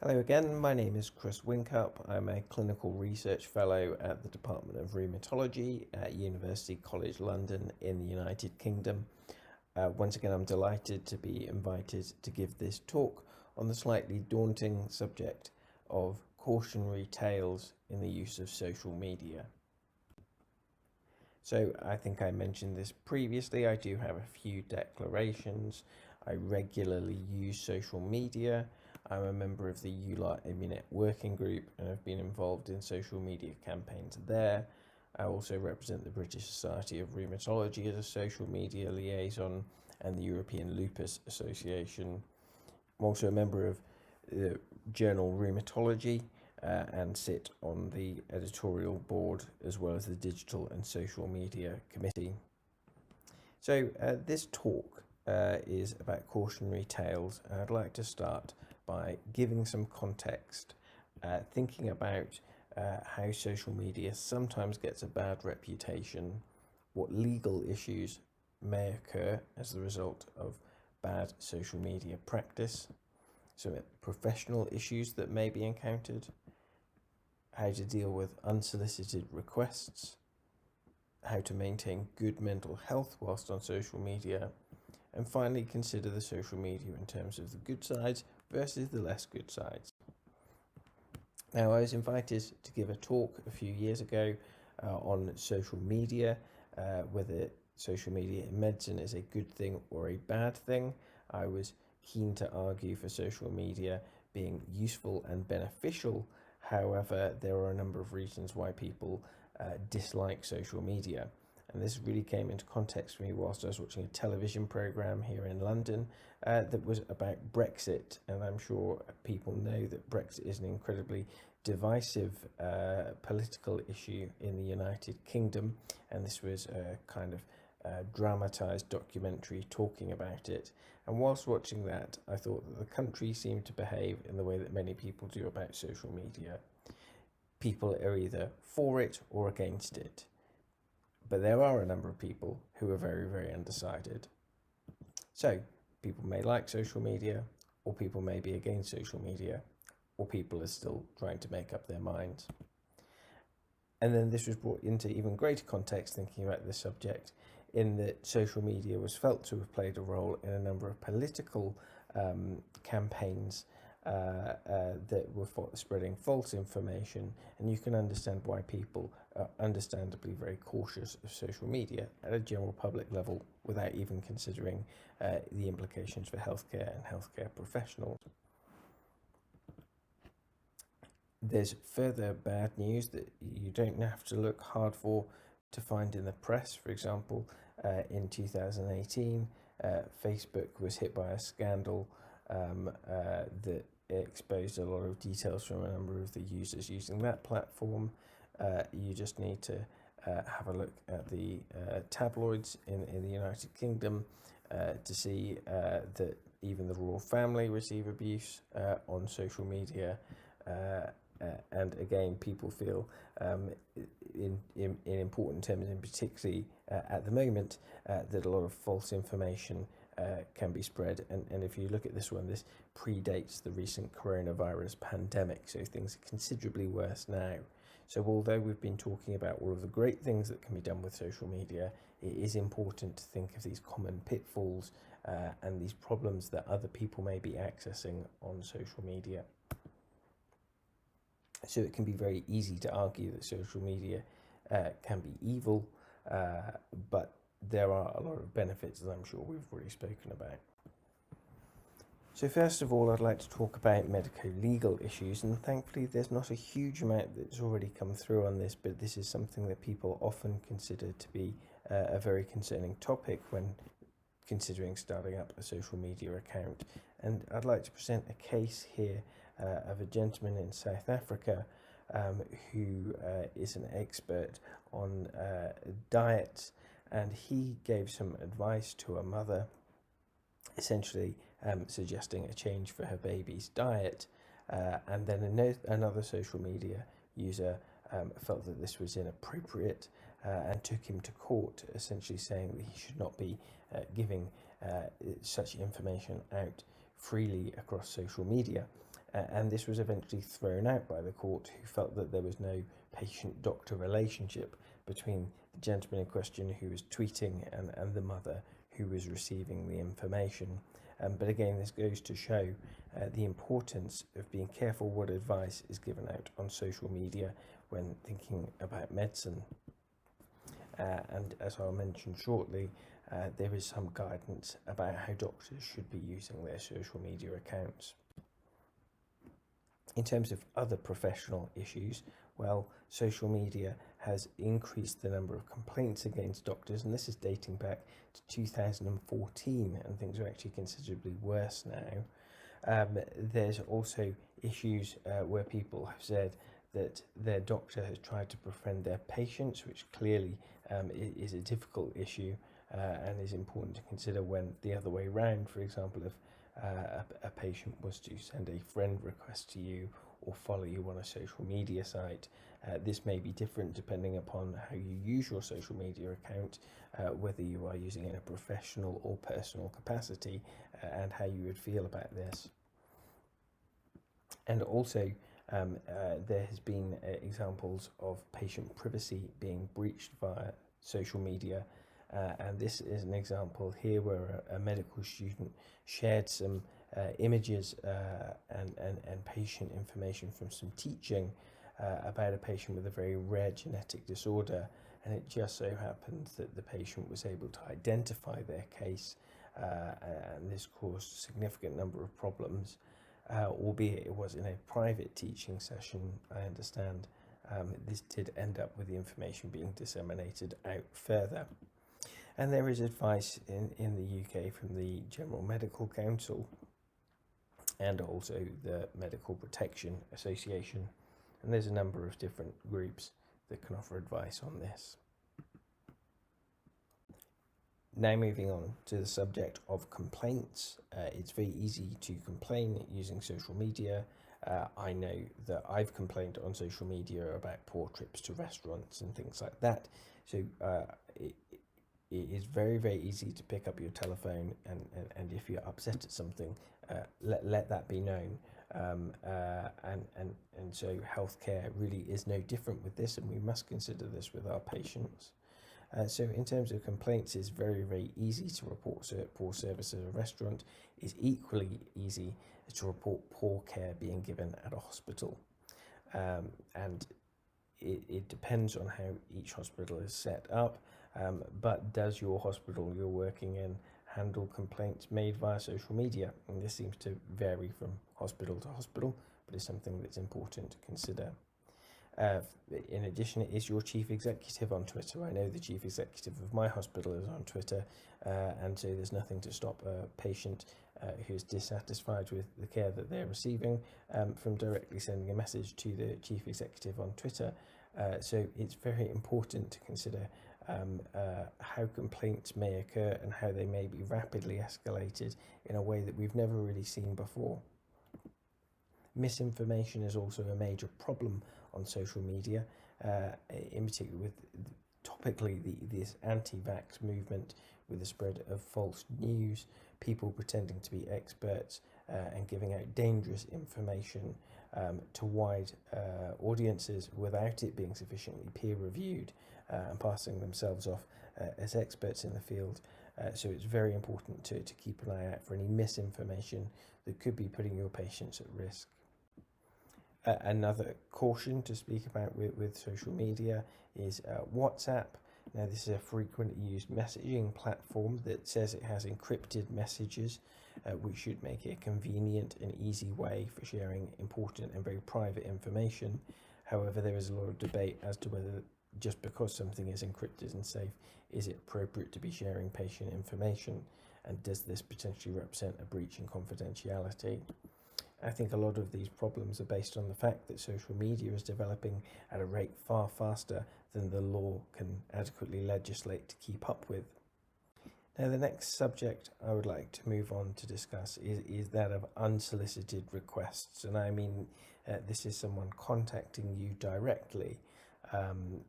Hello again, my name is Chris Wincup. I'm a clinical research fellow at the Department of Rheumatology at University College London in the United Kingdom. Once again, I'm delighted to be invited to give this talk on the slightly daunting subject of cautionary tales in the use of social media. So I think I mentioned this previously. I do have a few declarations. I regularly use social media. I'm a member of the ULAR Immunet working group and have been involved in social media campaigns there. I also represent the British Society of Rheumatology as a social media liaison and the European Lupus Association. I'm also a member of the journal Rheumatology and sit on the editorial board as well as the digital and social media committee. So this talk is about cautionary tales, and I'd like to start by giving some context, thinking about how social media sometimes gets a bad reputation, what legal issues may occur as the result of bad social media practice, some professional issues that may be encountered, how to deal with unsolicited requests, how to maintain good mental health whilst on social media, and finally consider the social media in terms of the good sides versus the less good sides. Now, I was invited to give a talk a few years ago on social media, whether social media in medicine is a good thing or a bad thing. I was keen to argue for social media being useful and beneficial. However, there are a number of reasons why people dislike social media. And this really came into context for me whilst I was watching a television programme here in London that was about Brexit. And I'm sure people know that Brexit is an incredibly divisive political issue in the United Kingdom. And this was a kind of dramatised documentary talking about it. And whilst watching that, I thought that the country seemed to behave in the way that many people do about social media. People are either for it or against it. But there are a number of people who are very, very undecided. So people may like social media, or people may be against social media, or people are still trying to make up their minds. And then this was brought into even greater context thinking about this subject, in that social media was felt to have played a role in a number of political campaigns that were spreading false information, and you can understand why people are understandably very cautious of social media at a general public level without even considering the implications for healthcare and healthcare professionals. There's further bad news that you don't have to look hard for to find in the press. For example, in 2018, Facebook was hit by a scandal that exposed a lot of details from a number of the users using that platform. You just need to have a look at the tabloids in the United Kingdom to see that even the royal family receive abuse on social media. And again, people feel in important terms, in particularly at the moment, that a lot of false information can be spread. And if you look at this one, this predates the recent coronavirus pandemic, so things are considerably worse now. So although we've been talking about all of the great things that can be done with social media, it is important to think of these common pitfalls and these problems that other people may be accessing on social media. So it can be very easy to argue that social media can be evil, but there are a lot of benefits that I'm sure we've already spoken about. So first of all, I'd like to talk about medico-legal issues, and thankfully there's not a huge amount that's already come through on this, but this is something that people often consider to be a very concerning topic when considering starting up a social media account. And I'd like to present a case here of a gentleman in South Africa who is an expert on diets, and he gave some advice to a mother, essentially suggesting a change for her baby's diet, and then another social media user felt that this was inappropriate and took him to court, essentially saying that he should not be giving such information out freely across social media. and this was eventually thrown out by the court, who felt that there was no patient-doctor relationship between the gentleman in question who was tweeting and the mother who was receiving the information. But again, this goes to show the importance of being careful what advice is given out on social media when thinking about medicine. And as I'll mention shortly, there is some guidance about how doctors should be using their social media accounts. In terms of other professional issues, well, social media has increased the number of complaints against doctors, and this is dating back to 2014, and things are actually considerably worse now. There's also issues where people have said that their doctor has tried to befriend their patients, which clearly is a difficult issue and is important to consider when the other way round. For example, if a patient was to send a friend request to you or follow you on a social media site, this may be different depending upon how you use your social media account, whether you are using it in a professional or personal capacity, and how you would feel about this. And also, there has been examples of patient privacy being breached via social media, and this is an example here where a medical student shared some images and patient information from some teaching about a patient with a very rare genetic disorder, and it just so happened that the patient was able to identify their case, and this caused a significant number of problems, albeit it was in a private teaching session, I understand. This did end up with the information being disseminated out further. And there is advice in the UK from the General Medical Council and also the Medical Protection Association. And there's a number of different groups that can offer advice on this. Now moving on to the subject of complaints. It's very easy to complain using social media. I know that I've complained on social media about poor trips to restaurants and things like that. So it is very, very easy to pick up your telephone and if you're upset at something, let that be known. And so healthcare really is no different with this, and we must consider this with our patients. So in terms of complaints, it's very, very easy to report poor service at a restaurant. It's equally easy to report poor care being given at a hospital. And it depends on how each hospital is set up, but does your hospital you're working in handle complaints made via social media? And this seems to vary from hospital to hospital, but it's something that's important to consider. In addition, is your chief executive on Twitter? I know the chief executive of my hospital is on Twitter, and so there's nothing to stop a patient who's dissatisfied with the care that they're receiving from directly sending a message to the chief executive on Twitter. So it's very important to consider how complaints may occur and how they may be rapidly escalated in a way that we've never really seen before. Misinformation is also a major problem on social media, in particular with topically this anti-vax movement, with the spread of false news, people pretending to be experts and giving out dangerous information to wide audiences without it being sufficiently peer-reviewed and passing themselves off as experts in the field. So it's very important to keep an eye out for any misinformation that could be putting your patients at risk. Another caution to speak about with social media is WhatsApp. Now, this is a frequently used messaging platform that says it has encrypted messages, which should make it a convenient and easy way for sharing important and very private information. However, there is a lot of debate as to whether just because something is encrypted and safe, is it appropriate to be sharing patient information, and does this potentially represent a breach in confidentiality? I think a lot of these problems are based on the fact that social media is developing at a rate far faster than the law can adequately legislate to keep up with. Now, the next subject I would like to move on to discuss is that of unsolicited requests. And I mean, this is someone contacting you directly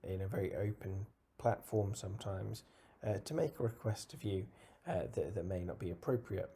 in a very open platform sometimes to make a request of you that may not be appropriate.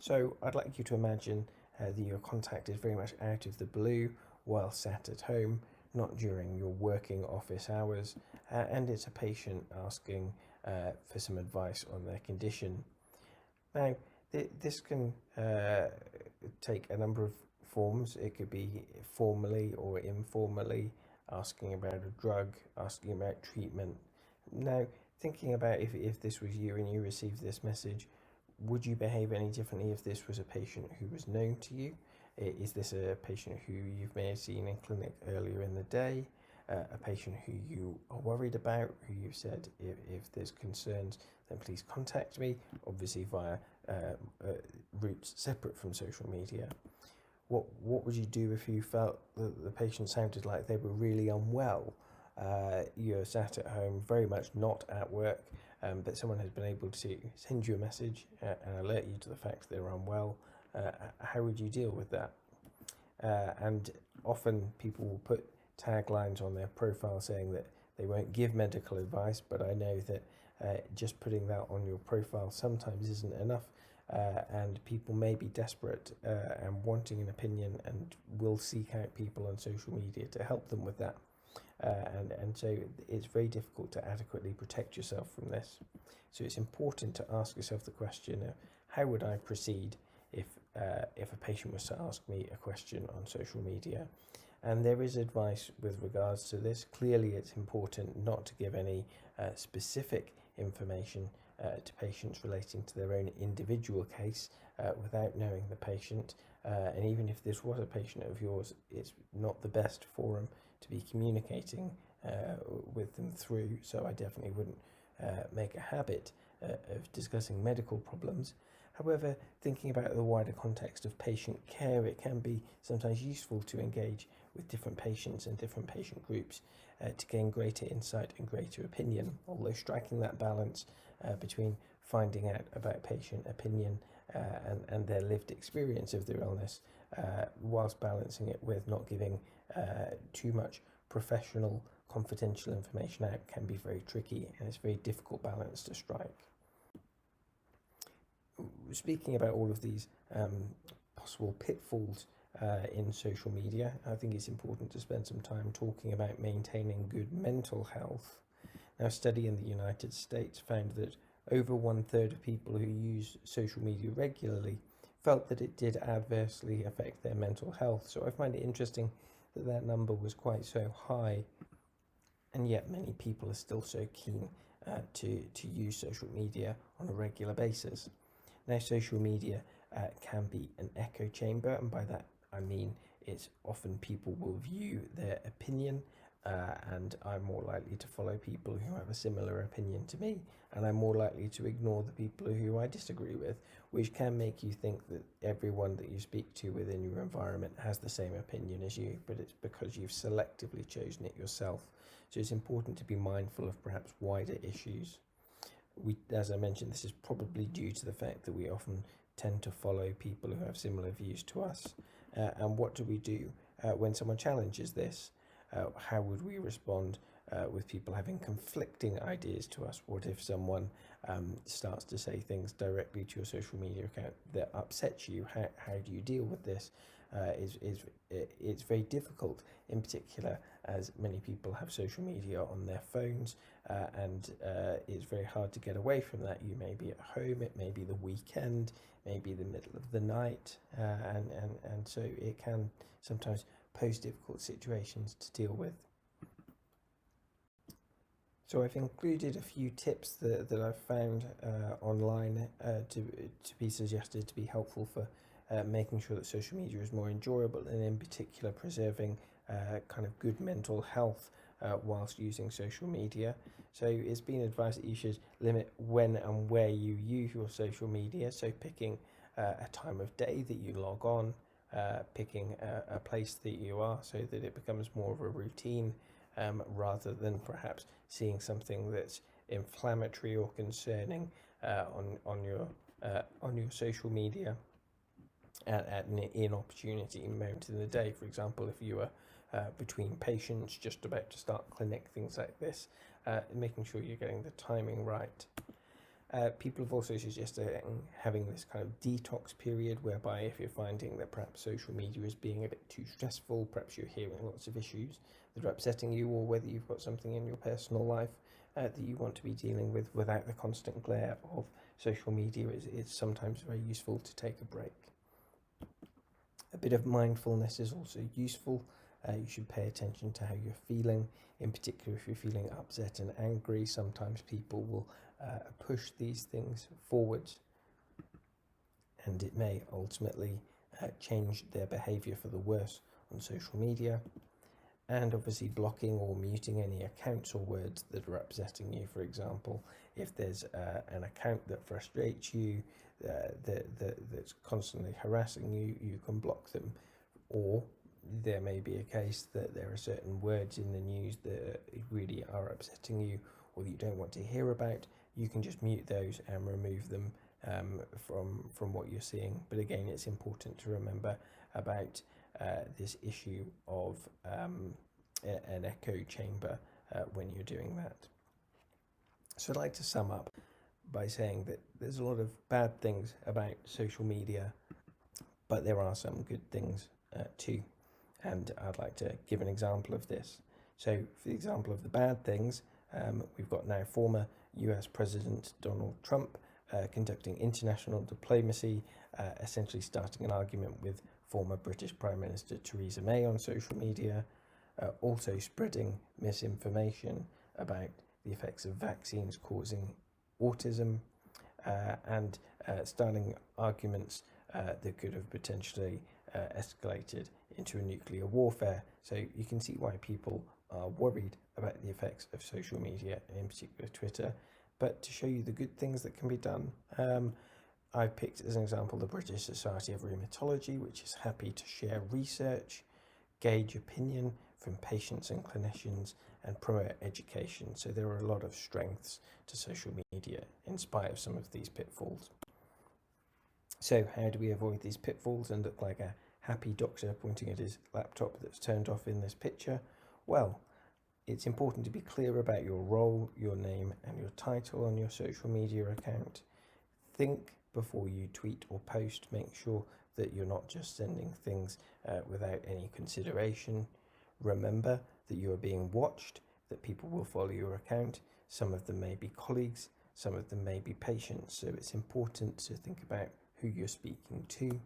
So I'd like you to imagine that you're contacted very much out of the blue while sat at home, not during your working office hours, and it's a patient asking for some advice on their condition. Now, this can take a number of forms. It could be formally or informally, asking about a drug, asking about treatment. Now, thinking about if this was you and you received this message, would you behave any differently if this was a patient who was known to you? Is this a patient who you may have seen in clinic earlier in the day? A patient who you are worried about, who you've said if there's concerns, then please contact me, obviously via routes separate from social media. What would you do if you felt that the patient sounded like they were really unwell? You're sat at home, very much not at work, but someone has been able to send you a message and alert you to the fact they're unwell. How would you deal with that? And often people will put taglines on their profile saying that they won't give medical advice, but I know that just putting that on your profile sometimes isn't enough, and people may be desperate and wanting an opinion and will seek out people on social media to help them with that. And so it's very difficult to adequately protect yourself from this. So it's important to ask yourself the question of how would I proceed if a patient was to ask me a question on social media. And there is advice with regards to this. Clearly, it's important not to give any specific information to patients relating to their own individual case without knowing the patient. And even if this was a patient of yours, it's not the best forum to be communicating with them through. So I definitely wouldn't make a habit of discussing medical problems. However, thinking about the wider context of patient care, it can be sometimes useful to engage with different patients and different patient groups to gain greater insight and greater opinion, although striking that balance between finding out about patient opinion and their lived experience of their illness, whilst balancing it with not giving too much professional confidential information out, can be very tricky, and it's a very difficult balance to strike. Speaking about all of these possible pitfalls in social media, I think it's important to spend some time talking about maintaining good mental health. Now, a study in the United States found that over 1/3 of people who use social media regularly felt that it did adversely affect their mental health. So I find it interesting that that number was quite so high, and yet many people are still so keen to use social media on a regular basis. Now, social media can be an echo chamber, and by that I mean it's often people will view their opinion, and I'm more likely to follow people who have a similar opinion to me, and I'm more likely to ignore the people who I disagree with, which can make you think that everyone that you speak to within your environment has the same opinion as you, but it's because you've selectively chosen it yourself. So it's important to be mindful of perhaps wider issues. As I mentioned, this is probably due to the fact that we often tend to follow people who have similar views to us. And what do we do when someone challenges this? How would we respond with people having conflicting ideas to us? What if someone starts to say things directly to your social media account that upsets you? How do you deal with this? It's very difficult, in particular as many people have social media on their phones, and it's very hard to get away from that. You may be at home, it may be the weekend, maybe the middle of the night, and so it can sometimes pose difficult situations to deal with. So I've included a few tips that I've found online to be suggested to be helpful for making sure that social media is more enjoyable, and in particular preserving kind of good mental health whilst using social media. So it's been advised that you should limit when and where you use your social media, so picking a time of day that you log on, picking a place that you are so that it becomes more of a routine, rather than perhaps seeing something that's inflammatory or concerning on your social media at an inopportunity moment in the day. For example, if you are between patients, just about to start clinic, things like this, making sure you're getting the timing right. People have also suggested having this kind of detox period, whereby if you're finding that perhaps social media is being a bit too stressful, perhaps you're hearing lots of issues that are upsetting you, or whether you've got something in your personal life that you want to be dealing with without the constant glare of social media, it's sometimes very useful to take a break. A bit of mindfulness is also useful. You should pay attention to how you're feeling. In particular, if you're feeling upset and angry, sometimes people will push these things forwards, and it may ultimately change their behavior for the worse on social media. And obviously blocking or muting any accounts or words that are upsetting you. For example, if there's an account that frustrates you, that's constantly harassing you, you can block them. Or there may be a case that there are certain words in the news that really are upsetting you or that you don't want to hear about. You can just mute those and remove them from what you're seeing. But again, it's important to remember about this issue of an echo chamber when you're doing that. So I'd like to sum up by saying that there's a lot of bad things about social media, but there are some good things too. And I'd like to give an example of this. So for the example of the bad things, we've got now former US President Donald Trump conducting international diplomacy, essentially starting an argument with former British Prime Minister Theresa May on social media, also spreading misinformation about the effects of vaccines causing autism, and starting arguments that could have potentially escalated into a nuclear warfare. So you can see why people are worried about the effects of social media, in particular Twitter. But to show you the good things that can be done, I've picked as an example the British Society of Rheumatology, which is happy to share research, gauge opinion from patients and clinicians, and promote education. So there are a lot of strengths to social media in spite of some of these pitfalls. So how do we avoid these pitfalls and look like a happy doctor pointing at his laptop that's turned off in this picture? Well, it's important to be clear about your role, your name, and your title on your social media account. Think before you tweet or post. Make sure that you're not just sending things without any consideration. Remember that you are being watched, that people will follow your account. Some of them may be colleagues, some of them may be patients, so it's important to think about who you're speaking to.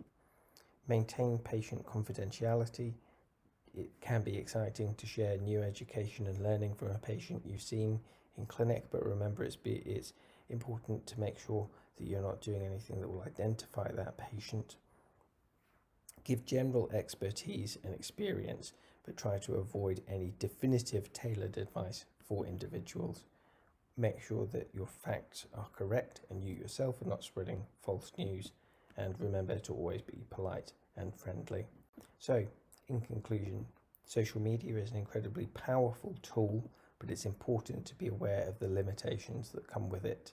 Maintain patient confidentiality. It can be exciting to share new education and learning from a patient you've seen in clinic, but remember it's important to make sure that you're not doing anything that will identify that patient. Give general expertise and experience, but try to avoid any definitive tailored advice for individuals. Make sure that your facts are correct and you yourself are not spreading false news, and remember to always be polite and friendly. So, in conclusion, social media is an incredibly powerful tool, but it's important to be aware of the limitations that come with it.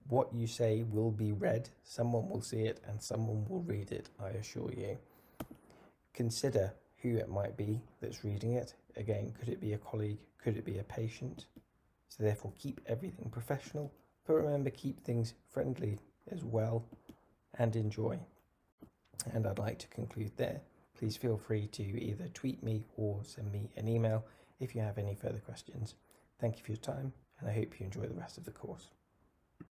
What you say will be read, someone will see it, and someone will read it, I assure you. Consider who it might be that's reading it. Again, could it be a colleague? Could it be a patient? So therefore, keep everything professional, but remember, keep things friendly as well, and enjoy. And I'd like to conclude there. Please feel free to either tweet me or send me an email if you have any further questions. Thank you for your time, and I hope you enjoy the rest of the course.